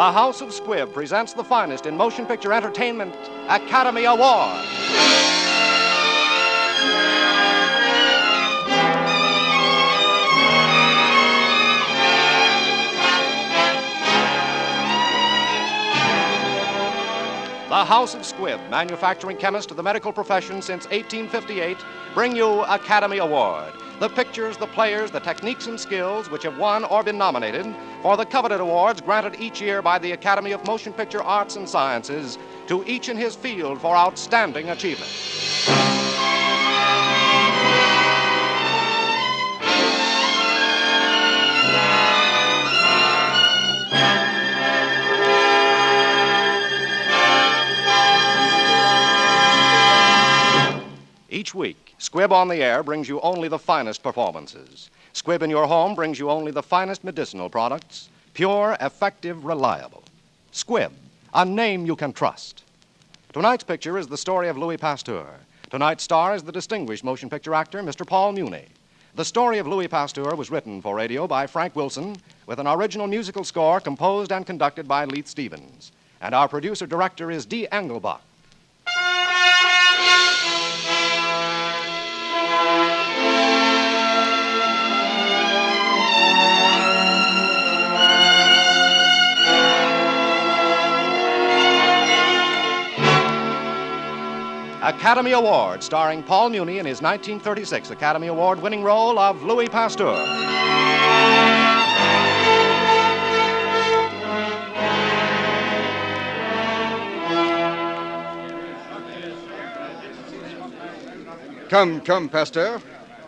The House of Squibb presents the finest in motion picture entertainment, Academy Award. The House of Squibb, manufacturing chemist to the medical profession since 1858, bring you Academy Award. The pictures, the players, the techniques and skills which have won or been nominated for the coveted awards granted each year by the Academy of Motion Picture Arts and Sciences to each in his field for outstanding achievement. Each week, Squibb on the Air brings you only the finest performances. Squibb in your home brings you only the finest medicinal products, pure, effective, reliable. Squibb, a name you can trust. Tonight's picture is the story of Louis Pasteur. Tonight's star is the distinguished motion picture actor, Mr. Paul Muni. The Story of Louis Pasteur was written for radio by Frank Wilson with an original musical score composed and conducted by Leith Stevens. And our producer-director is D. Engelbach. Academy Award, starring Paul Muni in his 1936 Academy Award-winning role of Louis Pasteur. Come, Pasteur.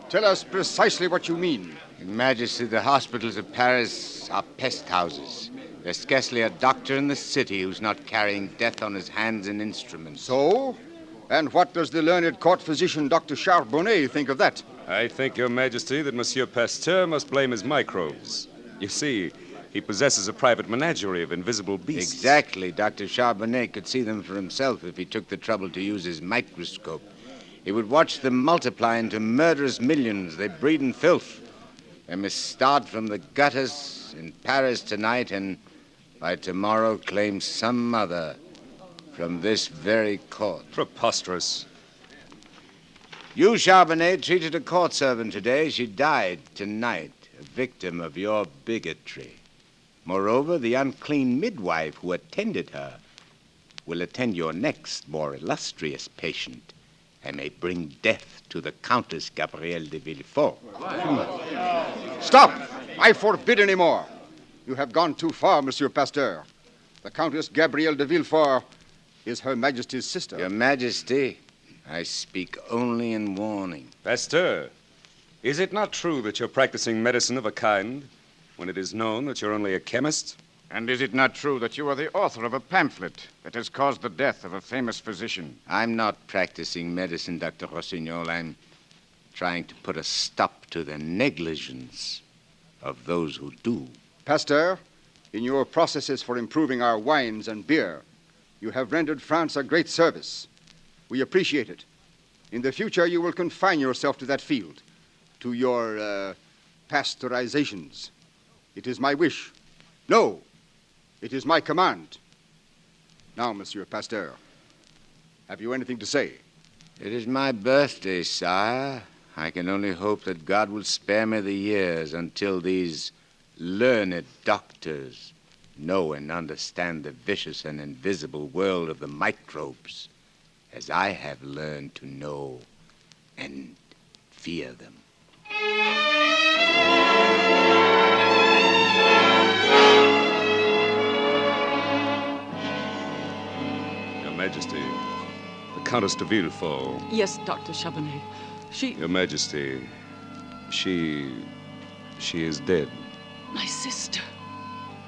Tell us precisely what you mean. Your Majesty, the hospitals of Paris are pest houses. There's scarcely a doctor in the city who's not carrying death on his hands and instruments. So? And what does the learned court physician, Dr. Charbonnet, think of that? I think, Your Majesty, that Monsieur Pasteur must blame his microbes. You see, he possesses a private menagerie of invisible beasts. Exactly. Dr. Charbonnet could see them for himself if he took the trouble to use his microscope. He would watch them multiply into murderous millions. They breed in filth. They must start from the gutters in Paris tonight and by tomorrow claim some mother from this very court. Preposterous. You, Charbonnet, treated a court servant today. She died tonight, a victim of your bigotry. Moreover, the unclean midwife who attended her will attend your next, more illustrious patient and may bring death to the Countess Gabrielle de Villefort. Stop! I forbid any more. You have gone too far, Monsieur Pasteur. The Countess Gabrielle de Villefort is Her Majesty's sister. Your Majesty, I speak only in warning. Pasteur, is it not true that you're practicing medicine of a kind when it is known that you're only a chemist? And is it not true that you are the author of a pamphlet that has caused the death of a famous physician? I'm not practicing medicine, Dr. Rossignol. I'm trying to put a stop to the negligence of those who do. Pasteur, in your processes for improving our wines and beer, you have rendered France a great service. We appreciate it. In the future, you will confine yourself to that field, to your pasteurizations. It is my wish. No, it is my command. Now, Monsieur Pasteur, have you anything to say? It is my birthday, sire. I can only hope that God will spare me the years until these learned doctors know and understand the vicious and invisible world of the microbes as I have learned to know and fear them. Your Majesty, the Countess de Villefort. Yes, Dr. Charbonnet. Your Majesty, she is dead. My sister.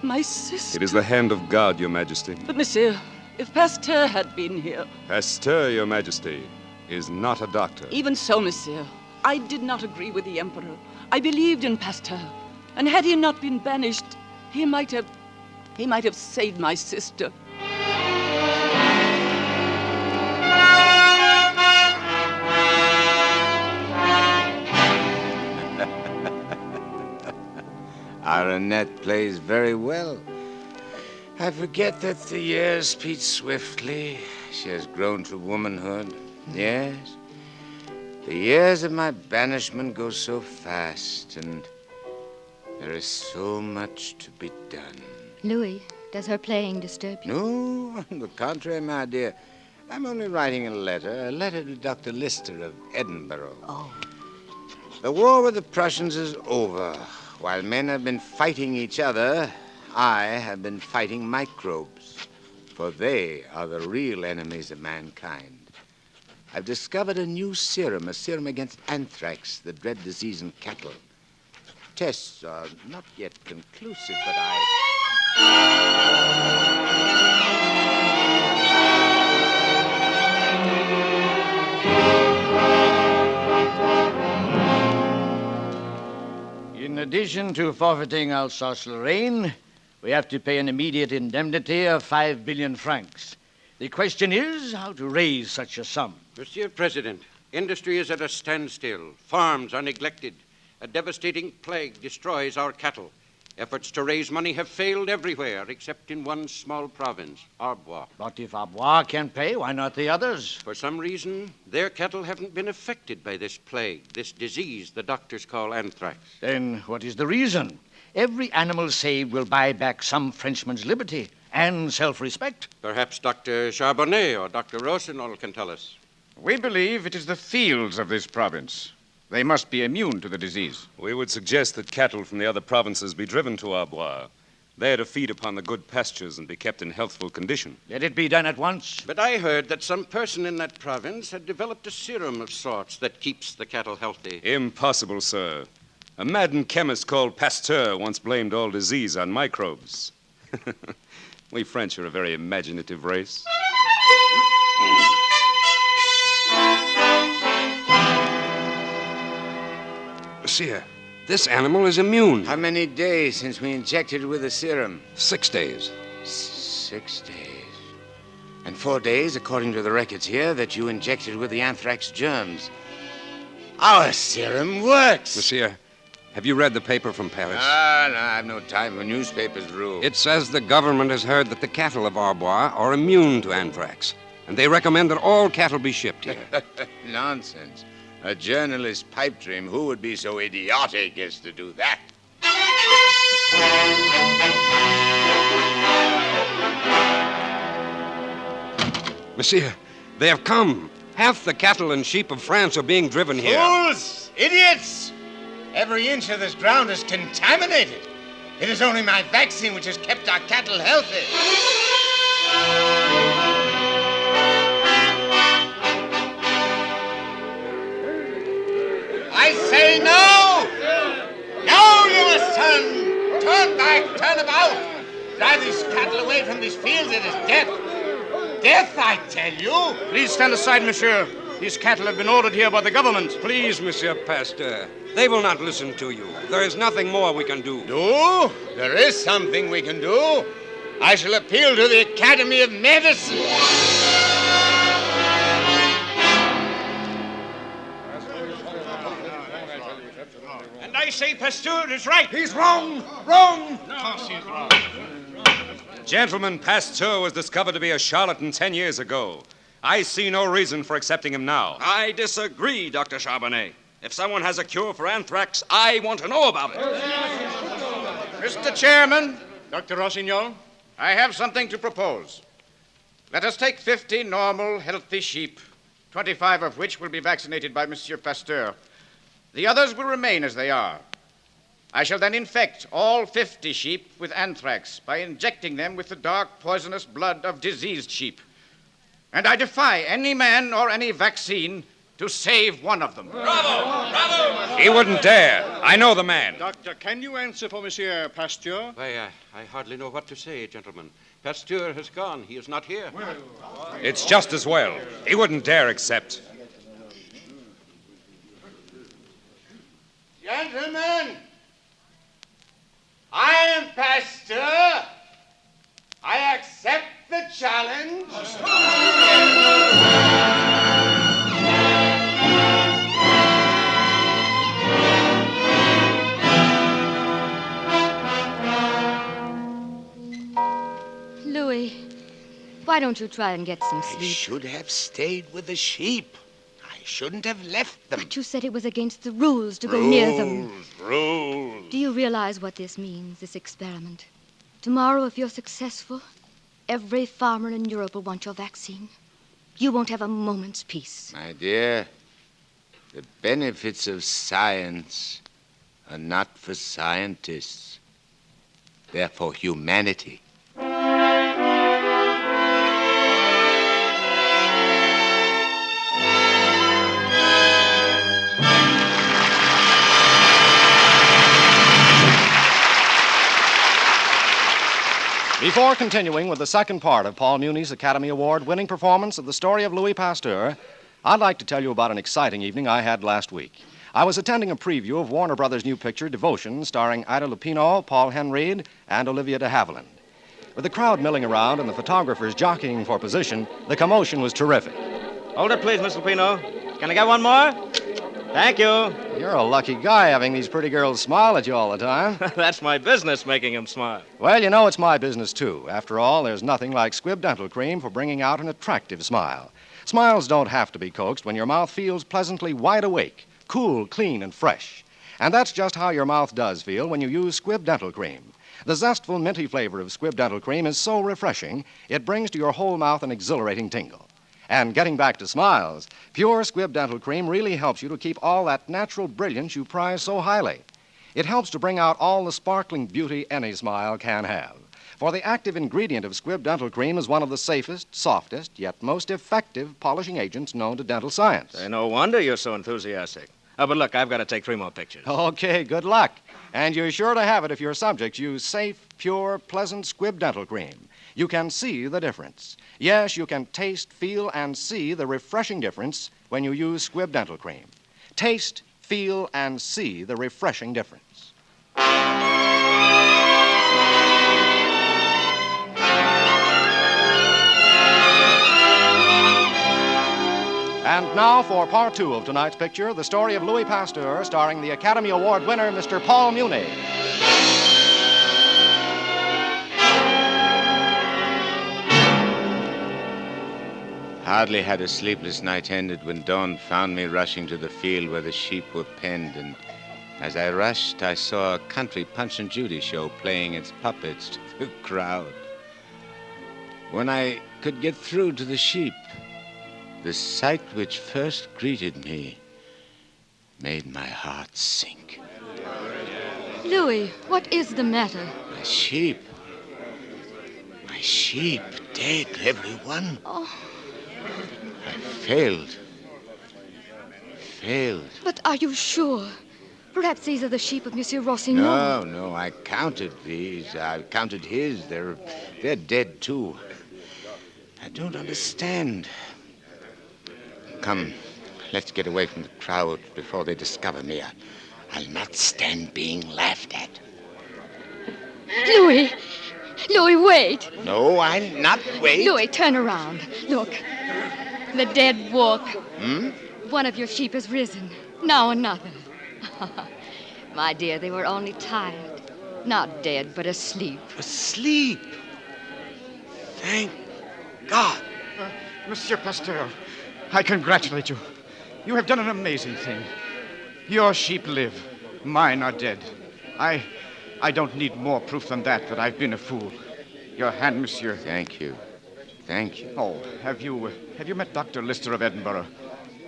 My sister. It is the hand of God, Your Majesty. But, monsieur, if Pasteur had been here... Pasteur, Your Majesty, is not a doctor. Even so, monsieur, I did not agree with the Emperor. I believed in Pasteur. And had he not been banished, he might have saved my sister. Our Annette plays very well. I forget that the years speed swiftly. She has grown to womanhood. Yes. The years of my banishment go so fast, and there is so much to be done. Louis, does her playing disturb you? No, on the contrary, my dear. I'm only writing a letter to Dr. Lister of Edinburgh. Oh. The war with the Prussians is over. While men have been fighting each other, I have been fighting microbes, for they are the real enemies of mankind. I've discovered a new serum, a serum against anthrax, the dread disease in cattle. Tests are not yet conclusive, but In addition to forfeiting Alsace-Lorraine, we have to pay an immediate indemnity of 5 billion francs. The question is how to raise such a sum. Monsieur President, industry is at a standstill. Farms are neglected. A devastating plague destroys our cattle. Efforts to raise money have failed everywhere except in one small province, Arbois. But if Arbois can pay, why not the others? For some reason, their cattle haven't been affected by this plague, this disease the doctors call anthrax. Then what is the reason? Every animal saved will buy back some Frenchman's liberty and self-respect. Perhaps Dr. Charbonnet or Dr. Rossignol can tell us. We believe it is the fields of this province. They must be immune to the disease. We would suggest that cattle from the other provinces be driven to Arbois, there to feed upon the good pastures and be kept in healthful condition. Let it be done at once. But I heard that some person in that province had developed a serum of sorts that keeps the cattle healthy. Impossible, sir. A maddened chemist called Pasteur once blamed all disease on microbes. We French are a very imaginative race. Monsieur, this animal is immune. how many days since we injected it with the serum? 6 days. 6 days. And 4 days, according to the records here, that you injected with the anthrax germs. Our serum works. Monsieur, have you read the paper from Paris? No, I have no time for newspapers, Rule. It says the government has heard that the cattle of Arbois are immune to anthrax, and they recommend that all cattle be shipped here. Nonsense. A journalist's pipe dream. Who would be so idiotic as to do that? Monsieur, they have come. Half the cattle and sheep of France are being driven here. Fools! Idiots! Every inch of this ground is contaminated. It is only my vaccine which has kept our cattle healthy. I say no! No, you must turn! Turn back, turn about! Drive these cattle away from these fields. It is death. Death, I tell you! Please stand aside, monsieur. These cattle have been ordered here by the government. Please, Monsieur Pasteur. They will not listen to you. There is nothing more we can do. Do? There is something we can do. I shall appeal to the Academy of Medicine. And I say Pasteur is right. He's wrong! Wrong! Gentleman, Pasteur was discovered to be a charlatan 10 years ago. I see no reason for accepting him now. I disagree, Dr. Charbonnet. If someone has a cure for anthrax, I want to know about it. Mr. Chairman, Dr. Rossignol, I have something to propose. Let us take 50 normal, healthy sheep, 25 of which will be vaccinated by Monsieur Pasteur. The others will remain as they are. I shall then infect all 50 sheep with anthrax by injecting them with the dark, poisonous blood of diseased sheep. And I defy any man or any vaccine to save one of them. Bravo! Bravo! He wouldn't dare. I know the man. Doctor, can you answer for Monsieur Pasteur? Why, I hardly know what to say, gentlemen. Pasteur has gone. He is not here. It's just as well. He wouldn't dare accept. Gentlemen, I am Pasteur. I accept the challenge. Why don't you try and get some I sleep? should have stayed with the sheep. I shouldn't have left them. But you said it was against the rules to go near them. Rules. Do you realize what this means, this experiment? Tomorrow, if you're successful, every farmer in Europe will want your vaccine. You won't have a moment's peace. My dear, the benefits of science are not for scientists. They're for humanity. Before continuing with the second part of Paul Muni's Academy Award-winning performance of The Story of Louis Pasteur, I'd like to tell you about an exciting evening I had last week. I was attending a preview of Warner Brothers' new picture, Devotion, starring Ida Lupino, Paul Henry, and Olivia de Havilland. With the crowd milling around and the photographers jockeying for position, the commotion was terrific. Hold it, please, Miss Lupino. Can I get one more? Thank you. You're a lucky guy having these pretty girls smile at you all the time. That's my business, making them smile. Well, you know it's my business, too. After all, there's nothing like Squibb Dental Cream for bringing out an attractive smile. Smiles don't have to be coaxed when your mouth feels pleasantly wide awake, cool, clean, and fresh. And that's just how your mouth does feel when you use Squibb Dental Cream. The zestful, minty flavor of Squibb Dental Cream is so refreshing, it brings to your whole mouth an exhilarating tingle. And getting back to smiles, pure Squibb Dental Cream really helps you to keep all that natural brilliance you prize so highly. It helps to bring out all the sparkling beauty any smile can have. For the active ingredient of Squibb Dental Cream is one of the safest, softest, yet most effective polishing agents known to dental science. No wonder you're so enthusiastic. Oh, but look, I've got to take 3 more pictures. Okay, good luck. And you're sure to have it if your subjects use safe, pure, pleasant Squibb Dental Cream. You can see the difference. Yes, you can taste, feel, and see the refreshing difference when you use Squibb Dental Cream. Taste, feel, and see the refreshing difference. And now for part 2 of tonight's picture, The Story of Louis Pasteur, starring the Academy Award winner, Mr. Paul Muni. Hardly had a sleepless night ended when dawn found me rushing to the field where the sheep were penned, and as I rushed, I saw a country Punch and Judy show playing its puppets to the crowd. When I could get through to the sheep, the sight which first greeted me made my heart sink. Louis, what is the matter? My sheep, dead, everyone. Oh. I failed. But are you sure? Perhaps these are the sheep of Monsieur Rossignol. No, I counted these. I counted his. They're dead, too. I don't understand. Come, let's get away from the crowd before they discover me. I'll not stand being laughed at. Louis, wait. No, I'll not wait. Louis, turn around. Look, the dead walk. Hmm? One of your sheep has risen. Now another. My dear, they were only tired. Not dead, but asleep. Asleep? Thank God. Monsieur Pasteur, I congratulate you. You have done an amazing thing. Your sheep live. Mine are dead. I don't need more proof than that I've been a fool. Your hand, monsieur. Thank you. Oh, have you met Dr. Lister of Edinburgh?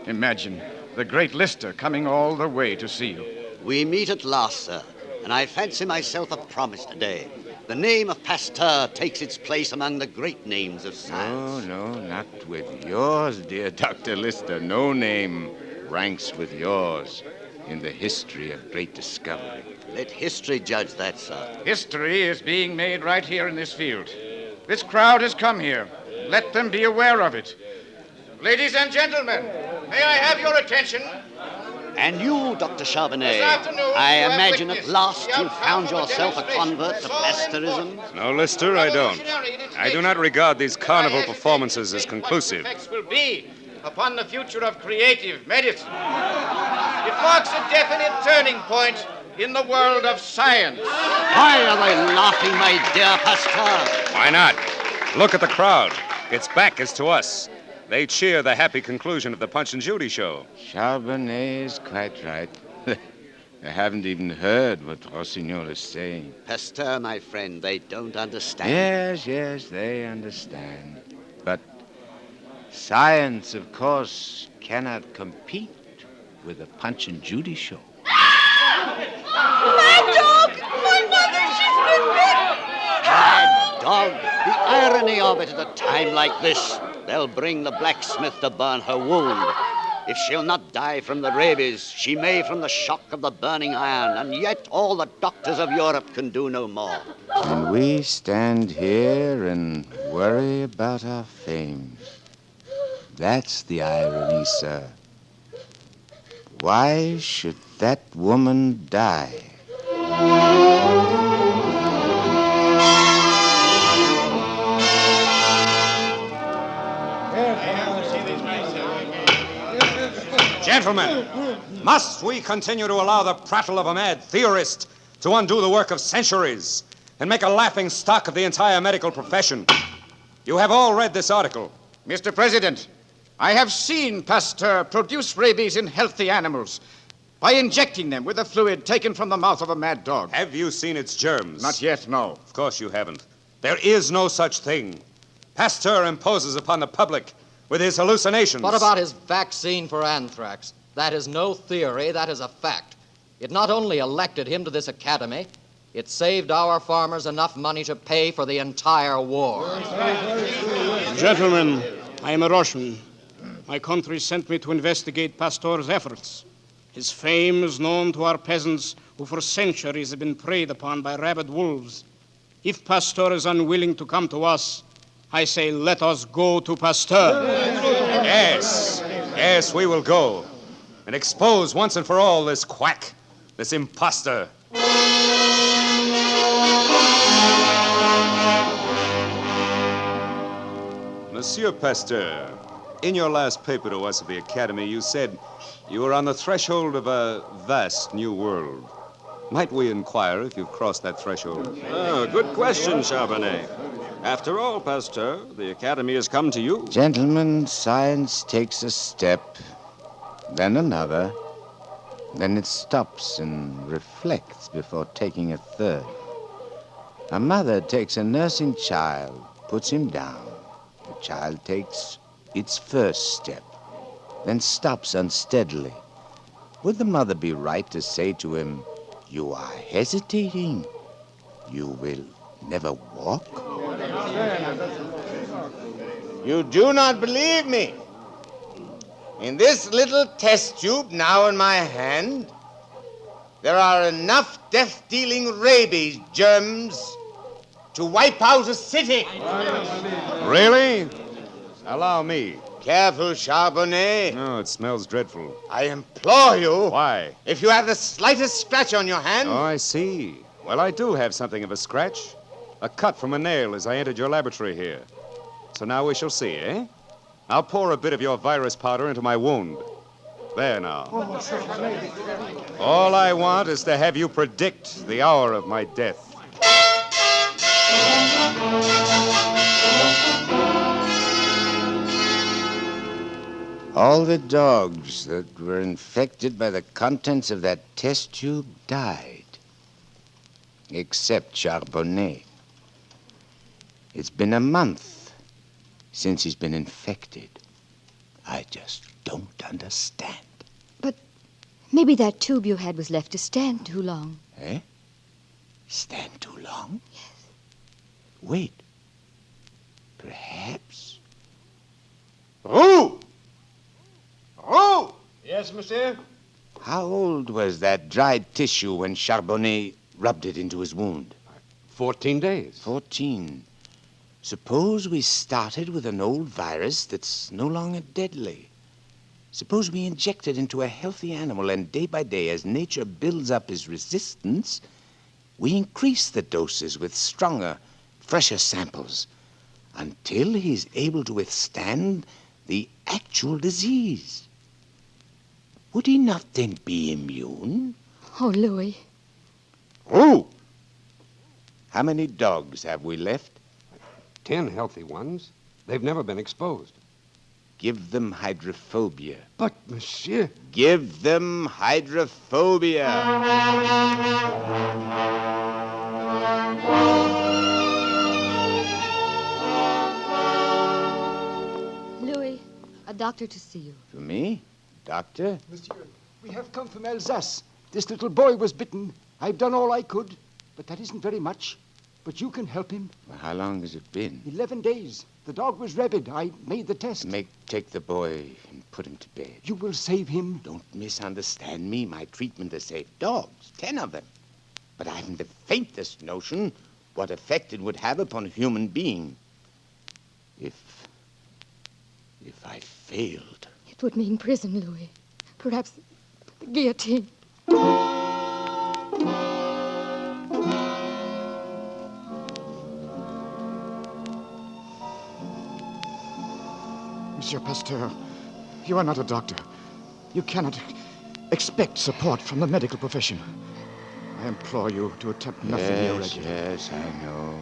Imagine, the great Lister coming all the way to see you. We meet at last, sir, and I fancy myself a promise today. The name of Pasteur takes its place among the great names of science. No, not with yours, dear Dr. Lister. No name ranks with yours in the history of great discovery. Let history judge that, sir. History is being made right here in this field. This crowd has come here. Let them be aware of it. Ladies and gentlemen, may I have your attention? And you, Dr. Charbonnet, This afternoon, I you have imagine at witnessed last the you've found outcome of a yourself a convert to demonstration Pasteurism. No, Lister, I don't. I do not regard these carnival performances as conclusive. What the effects will be upon the future of creative medicine. It marks a definite turning point in the world of science. Why are they laughing, my dear Pasteur? Why not? Look at the crowd. Its back is to us. They cheer the happy conclusion of the Punch and Judy show. Charbonnet is quite right. I haven't even heard what Rossignol is saying. Pasteur, my friend, they don't understand. Yes, they understand. But science, of course, cannot compete with the Punch and Judy show. My dog! My mother, she's been bit! Mad dog! The irony of it at a time like this. They'll bring the blacksmith to burn her wound. If she'll not die from the rabies, she may from the shock of the burning iron, and yet all the doctors of Europe can do no more. And we stand here and worry about our fame. That's the irony, sir. Why should that woman die? Gentlemen, must we continue to allow the prattle of a mad theorist to undo the work of centuries and make a laughing stock of the entire medical profession? You have all read this article. Mr. President, I have seen Pasteur produce rabies in healthy animals by injecting them with a fluid taken from the mouth of a mad dog. Have you seen its germs? Not yet, no. Of course you haven't. There is no such thing. Pasteur imposes upon the public with his hallucinations. What about his vaccine for anthrax? That is no theory, that is a fact. It not only elected him to this academy, it saved our farmers enough money to pay for the entire war. Gentlemen, I am a Russian. My country sent me to investigate Pasteur's efforts. His fame is known to our peasants who for centuries have been preyed upon by rabid wolves. If Pasteur is unwilling to come to us, I say let us go to Pasteur. Yes, we will go and expose once and for all this quack, this impostor. Monsieur Pasteur, in your last paper to us at the Academy, you said you were on the threshold of a vast new world. Might we inquire if you've crossed that threshold? Oh, good question, Charbonnet. After all, Pasteur, the Academy has come to you. Gentlemen, science takes a step, then another, then it stops and reflects before taking a third. A mother takes a nursing child, puts him down. The child takes its first step, then stops unsteadily. Would the mother be right to say to him, "You are hesitating. You will never walk"? You do not believe me? In this little test tube now in my hand, there are enough death-dealing rabies germs to wipe out a city. Really? Allow me. Careful, Charbonnet. No, it smells dreadful. I implore you. Why? If you have the slightest scratch on your hand. Oh, I see. Well, I do have something of a scratch. A cut from a nail as I entered your laboratory here. So now we shall see, eh? I'll pour a bit of your virus powder into my wound. There now. All I want is to have you predict the hour of my death. All the dogs that were infected by the contents of that test tube died, except Charbonnet. It's been a month since he's been infected. I just don't understand. But maybe that tube you had was left to stand too long. Eh? Stand too long? Yes. Wait. Perhaps. Roux! Roux! Yes, monsieur? How old was that dried tissue when Charbonnet rubbed it into his wound? 14 days. 14. Suppose we started with an old virus that's no longer deadly. Suppose we inject it into a healthy animal, and day by day, as nature builds up his resistance, we increase the doses with stronger, fresher samples until he's able to withstand the actual disease. Would he not then be immune? Oh, Louis. Roux! How many dogs have we left? 10 healthy ones. They've never been exposed. Give them hydrophobia. But, monsieur... Give them hydrophobia. Louis, a doctor to see you. For me? Doctor? Monsieur, we have come from Alsace. This little boy was bitten. I've done all I could, but that isn't very much. But you can help him. Well, how long has it been? 11 days. The dog was rabid. I made the test. Take the boy and put him to bed. You will save him. Don't misunderstand me. My treatment has saved dogs, 10 of them. But I haven't the faintest notion what effect it would have upon a human being. If I failed. It would mean prison, Louis. Perhaps the guillotine. Monsieur Pasteur, you are not a doctor. You cannot expect support from the medical profession. I implore you to attempt nothing irregular. Yes, I know.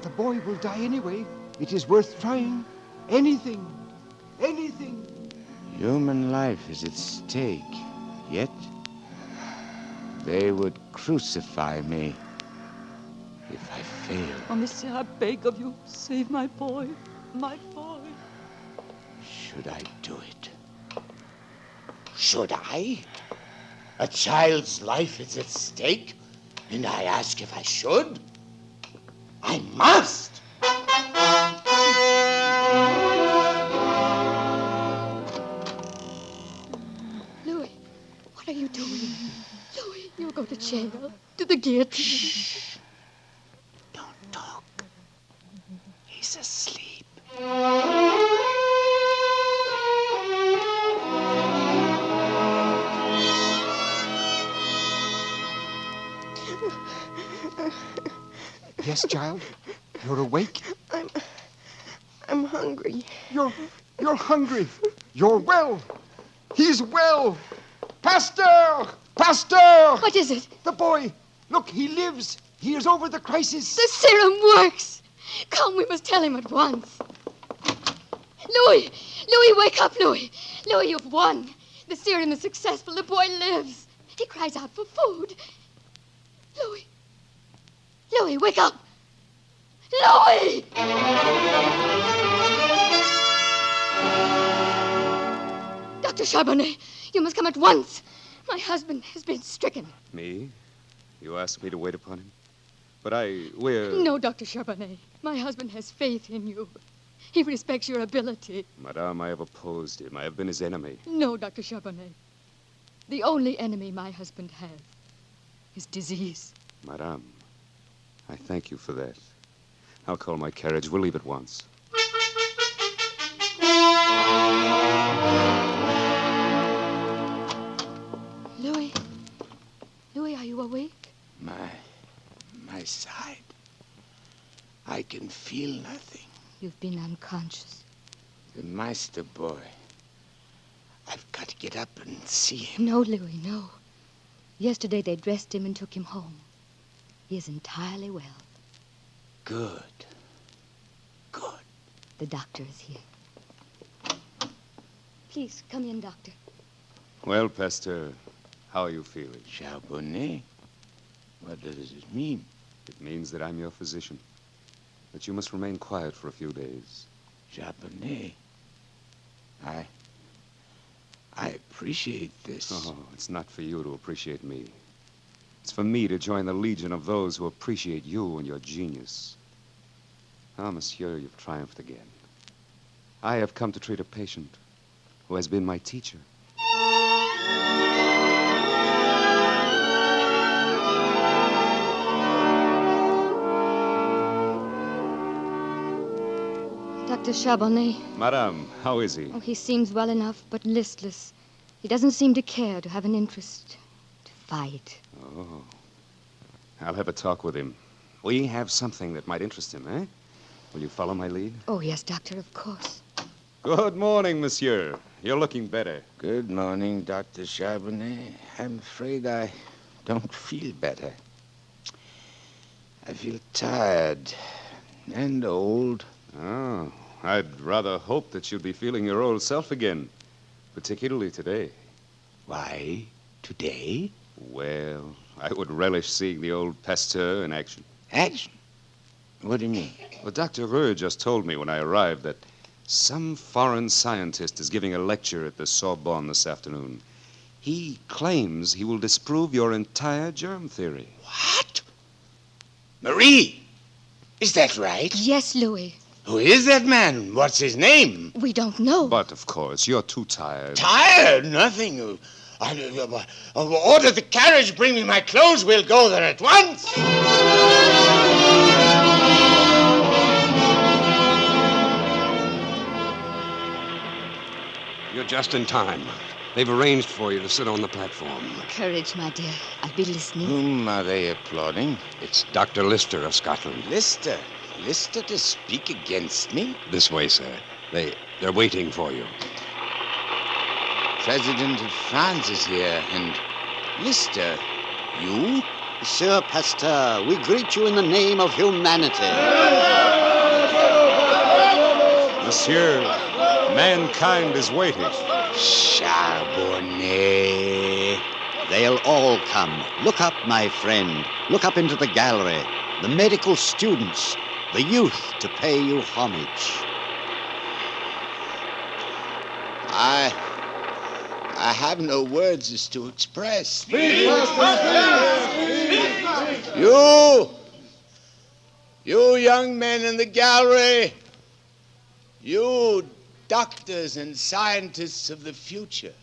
The boy will die anyway. It is worth trying. Anything. Human life is at stake. Yet, they would crucify me if I failed. Oh, monsieur, I beg of you, save my boy. My boy. Should I do it? Should I? A child's life is at stake, and I ask if I should? I must! Louis, what are you doing? Louis, you'll go to jail. To the guillotine. Shh. Don't talk. He's asleep. Yes, child? You're awake? I'm hungry. You're hungry. You're well. He's well. Pasteur! Pasteur! What is it? The boy. Look, he lives. He is over the crisis. The serum works. Come, we must tell him at once. Louis! Louis, wake up, Louis! Louis, you've won. The serum is successful. The boy lives. He cries out for food. Louis! Louis, wake up! Louis! Dr. Charbonnet, you must come at once. My husband has been stricken. Me? You asked me to wait upon him? But we're... No, Dr. Charbonnet. My husband has faith in you. He respects your ability. Madame, I have opposed him. I have been his enemy. No, Dr. Charbonnet. The only enemy my husband has is disease. Madame, I thank you for that. I'll call my carriage. We'll leave at once. Louis? Louis, are you awake? My side. I can feel nothing. You've been unconscious. The Meister boy. I've got to get up and see him. No, Louis, no. Yesterday they dressed him and took him home. He is entirely well. Good. The doctor is here. Please, come in, doctor. Well, Pasteur, how are you feeling? Charbonnet? What does it mean? It means that I'm your physician. That you must remain quiet for a few days. Charbonnet? I appreciate this. Oh, it's not for you to appreciate me. It's for me to join the legion of those who appreciate you and your genius. Ah, monsieur, you've triumphed again. I have come to treat a patient who has been my teacher. Dr. Charbonnet. Madame, how is he? Oh, he seems well enough, but listless. He doesn't seem to care, to have an interest, to fight. Oh. I'll have a talk with him. We have something that might interest him, eh? Will you follow my lead? Oh, yes, doctor, of course. Good morning, monsieur. You're looking better. Good morning, Dr. Charbonnet. I'm afraid I don't feel better. I feel tired and old. Oh, I'd rather hope that you'd be feeling your old self again, particularly today. Why, today? Well, I would relish seeing the old Pasteur in action. Action? What do you mean? Well, Dr. Reux just told me when I arrived that some foreign scientist is giving a lecture at the Sorbonne this afternoon. He claims he will disprove your entire germ theory. What? Marie! Is that right? Yes, Louis. Who is that man? What's his name? We don't know. But, of course, you're too tired. Tired? Nothing. Order the carriage, bring me my clothes. We'll go there at once. You're just in time. They've arranged for you to sit on the platform. Courage, my dear. I'll be listening. Whom are they applauding? It's Dr. Lister of Scotland. Lister? Lister to speak against me? This way, sir. They're waiting for you. President of France is here, and Lister, you? Monsieur Pasteur, we greet you in the name of humanity. Monsieur, mankind is waiting. Charbonnet. They'll all come. Look up, my friend. Look up into the gallery. The medical students, the youth to pay you homage. I have no words as to express. You young men in the gallery, you doctors and scientists of the future,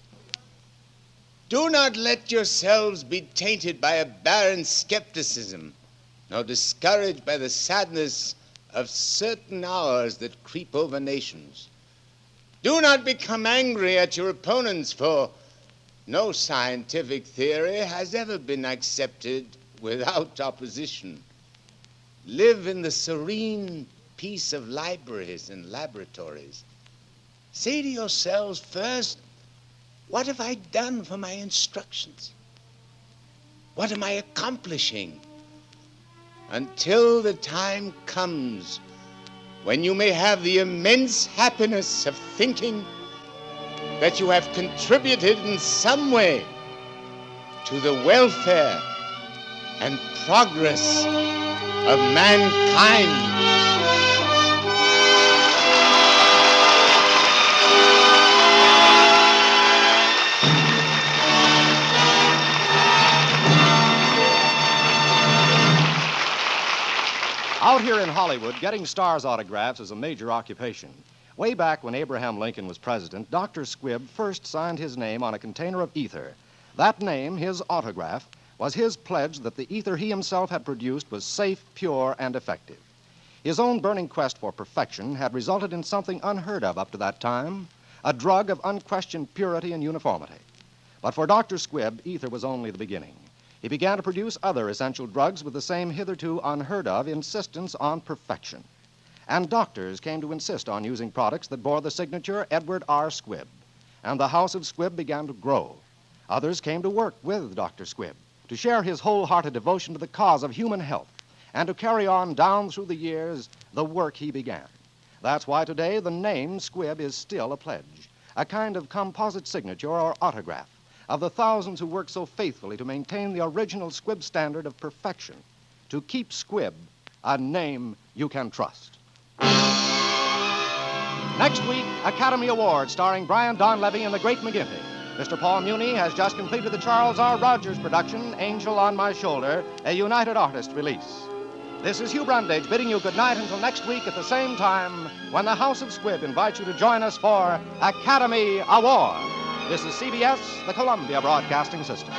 do not let yourselves be tainted by a barren skepticism, nor discouraged by the sadness of certain hours that creep over nations. Do not become angry at your opponents, for no scientific theory has ever been accepted without opposition. Live in the serene peace of libraries and laboratories. Say to yourselves first, what have I done for my instructions? What am I accomplishing? Until the time comes when you may have the immense happiness of thinking that you have contributed in some way to the welfare and progress of mankind. Out here in Hollywood, getting stars' autographs is a major occupation. Way back when Abraham Lincoln was president, Dr. Squibb first signed his name on a container of ether. That name, his autograph, was his pledge that the ether he himself had produced was safe, pure, and effective. His own burning quest for perfection had resulted in something unheard of up to that time, a drug of unquestioned purity and uniformity. But for Dr. Squibb, ether was only the beginning. He began to produce other essential drugs with the same hitherto unheard of insistence on perfection. And doctors came to insist on using products that bore the signature Edward R. Squibb. And the house of Squibb began to grow. Others came to work with Dr. Squibb to share his wholehearted devotion to the cause of human health and to carry on down through the years the work he began. That's why today the name Squibb is still a pledge, a kind of composite signature or autograph of the thousands who work so faithfully to maintain the original Squibb standard of perfection, to keep Squibb a name you can trust. Next week, Academy Award starring Brian Donlevy and the Great McGinty. Mr. Paul Muni has just completed the Charles R. Rogers production, Angel on My Shoulder, a United Artists release. This is Hugh Brundage bidding you good night until next week at the same time when the House of Squibb invites you to join us for Academy Award. This is CBS, the Columbia Broadcasting System.